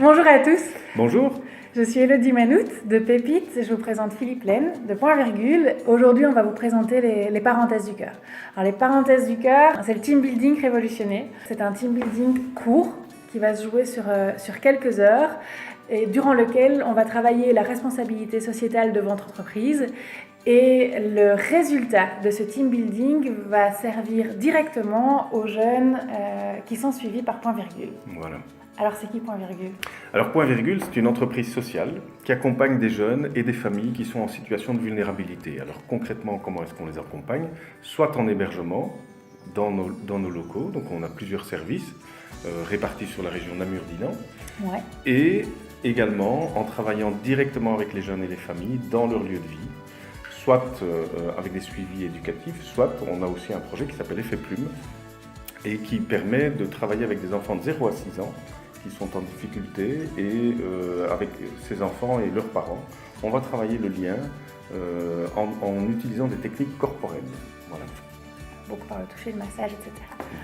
Bonjour à tous, Bonjour. je suis Elodie Manout de Pépite et je vous présente Philippe Laine de Point Virgule. Aujourd'hui, on va vous présenter les parenthèses du cœur. Alors, les parenthèses du cœur, c'est le team building révolutionné. C'est un team building court qui va se jouer sur quelques heures et durant lequel on va travailler la responsabilité sociétale de votre entreprise. Et le résultat de ce team building va servir directement aux jeunes qui sont suivis par Point Virgule. Voilà. Alors, c'est qui Point Virgule ? Alors Point Virgule, c'est une entreprise sociale qui accompagne des jeunes et des familles qui sont en situation de vulnérabilité. Alors concrètement, comment est-ce qu'on les accompagne ? Soit en hébergement dans nos locaux, donc on a plusieurs services répartis sur la région Namur-Dinan, Ouais. et également en travaillant directement avec les jeunes et les familles dans leur lieu de vie, soit avec des suivis éducatifs, soit on a aussi un projet qui s'appelle Effet Plume et qui permet de travailler avec des enfants de 0 à 6 ans qui sont en difficulté et avec ces enfants et leurs parents, on va travailler le lien en utilisant des techniques corporelles. Voilà. Beaucoup par le toucher, le massage, etc.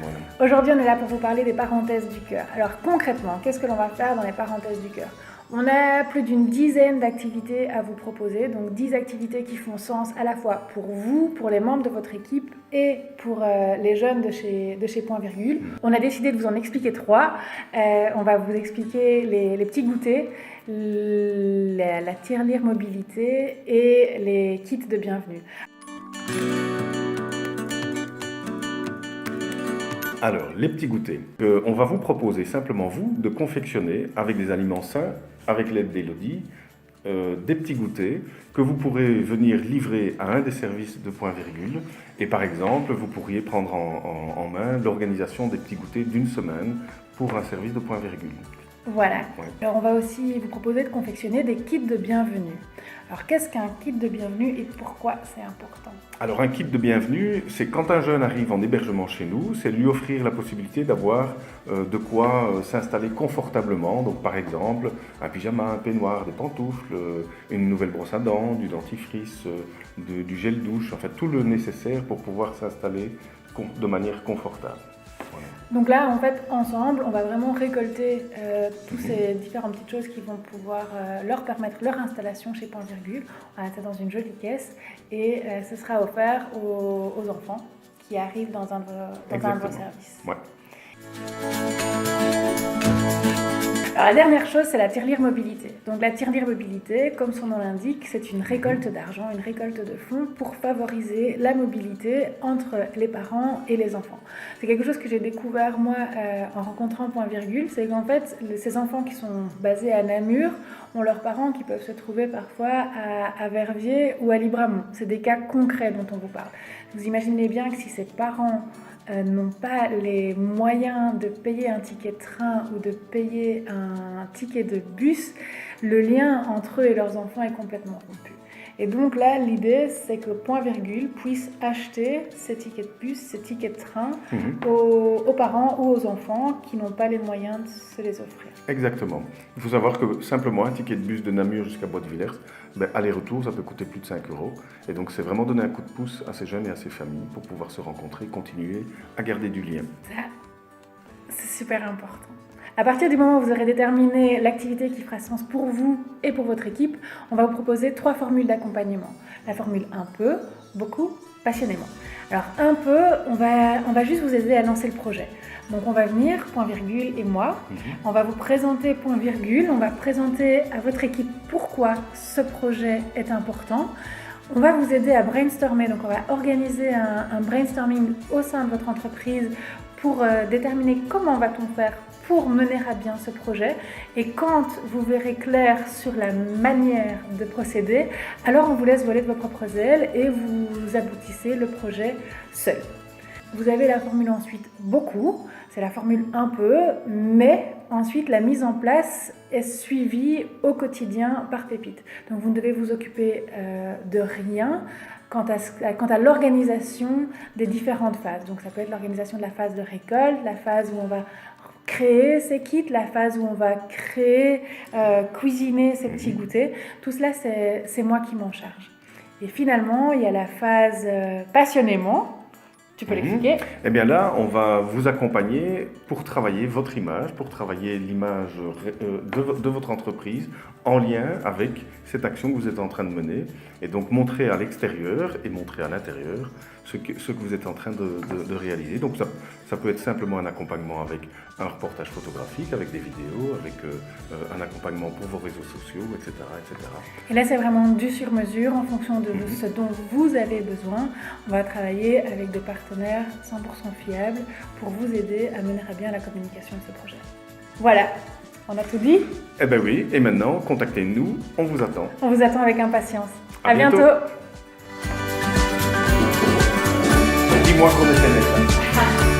Voilà. Aujourd'hui, on est là pour vous parler des parenthèses du cœur. Alors concrètement, qu'est-ce que l'on va faire dans les parenthèses du cœur ? On a plus d'une dizaine d'activités à vous proposer, donc 10 activités qui font sens à la fois pour vous, pour les membres de votre équipe et pour les jeunes de chez Point Virgule. On a décidé de vous en expliquer 3. On va vous expliquer les petits goûters, la tirelire mobilité et les kits de bienvenue. Alors, les petits goûters. On va vous proposer simplement, vous, de confectionner avec des aliments sains, avec l'aide d'Elodie, des petits goûters que vous pourrez venir livrer à un des services de Point Virgule. Et par exemple, vous pourriez prendre en main l'organisation des petits goûters d'une semaine pour un service de Point Virgule. Voilà. Ouais. Alors on va aussi vous proposer de confectionner des kits de bienvenue. Alors qu'est-ce qu'un kit de bienvenue et pourquoi c'est important ? Alors un kit de bienvenue, c'est quand un jeune arrive en hébergement chez nous, c'est lui offrir la possibilité d'avoir de quoi s'installer confortablement. Donc par exemple, un pyjama, un peignoir, des pantoufles, une nouvelle brosse à dents, du dentifrice, du gel douche, en fait tout le nécessaire pour pouvoir s'installer de manière confortable. Voilà. Donc là, en fait, ensemble, on va vraiment récolter toutes ces différentes petites choses qui vont pouvoir leur permettre leur installation chez Point Virgule. On va mettre ça dans une jolie caisse et ce sera offert aux enfants qui arrivent dans un de vos services. Ouais. Alors la dernière chose, c'est la tirelire mobilité. Donc la tirelire mobilité, comme son nom l'indique, c'est une récolte d'argent, une récolte de fonds pour favoriser la mobilité entre les parents et les enfants. C'est quelque chose que j'ai découvert moi en rencontrant Point Virgule, c'est qu'en fait ces enfants qui sont basés à Namur ont leurs parents qui peuvent se trouver parfois à Verviers ou à Libramont. C'est des cas concrets dont on vous parle. Vous imaginez bien que si ces parents n'ont pas les moyens de payer un ticket de train ou de payer un ticket de bus, le lien entre eux et leurs enfants est complètement rompu. Et donc là, l'idée, c'est que Point Virgule puisse acheter ces tickets de bus, ces tickets de train aux parents ou aux enfants qui n'ont pas les moyens de se les offrir. Exactement. Il faut savoir que simplement un ticket de bus de Namur jusqu'à Bois-de-Villers, aller-retour, ça peut coûter plus de 5 €. Et donc c'est vraiment donner un coup de pouce à ces jeunes et à ces familles pour pouvoir se rencontrer, continuer à garder du lien. Ça, c'est super important. À partir du moment où vous aurez déterminé l'activité qui fera sens pour vous et pour votre équipe, on va vous proposer 3 formules d'accompagnement. La formule un peu, beaucoup, passionnément. Alors un peu, on va juste vous aider à lancer le projet. Donc on va venir, Point Virgule et moi, on va vous présenter Point Virgule, on va présenter à votre équipe pourquoi ce projet est important. On va vous aider à brainstormer, donc on va organiser un brainstorming au sein de votre entreprise pour déterminer comment va-t-on faire pour mener à bien ce projet. Et quand vous verrez clair sur la manière de procéder, alors on vous laisse voler de vos propres ailes et vous aboutissez le projet seul. Vous avez la formule ensuite beaucoup, c'est la formule un peu, mais ensuite la mise en place est suivie au quotidien par Pépite. Donc vous ne devez vous occuper de rien quant à l'organisation des différentes phases. Donc ça peut être l'organisation de la phase de récolte, la phase où on va créer ces kits, la phase où on va créer, cuisiner ces petits goûters. Tout cela, c'est moi qui m'en charge. Et finalement, il y a la phase passionnément, Tu peux l'expliquer? Eh bien là, on va vous accompagner pour travailler votre image, pour travailler l'image de votre entreprise en lien avec cette action que vous êtes en train de mener et donc montrer à l'extérieur et montrer à l'intérieur ce que vous êtes en train de réaliser. Donc ça peut être simplement un accompagnement avec un reportage photographique, avec des vidéos, avec un accompagnement pour vos réseaux sociaux, etc. etc. Et là, c'est vraiment du sur-mesure en fonction de ce dont vous avez besoin. On va travailler avec des partenaires 100% fiables pour vous aider à mener à bien la communication de ce projet. Voilà, on a tout dit? Eh bien oui, et maintenant, contactez-nous, on vous attend. On vous attend avec impatience. À bientôt. Dis-moi qu'on est fait net.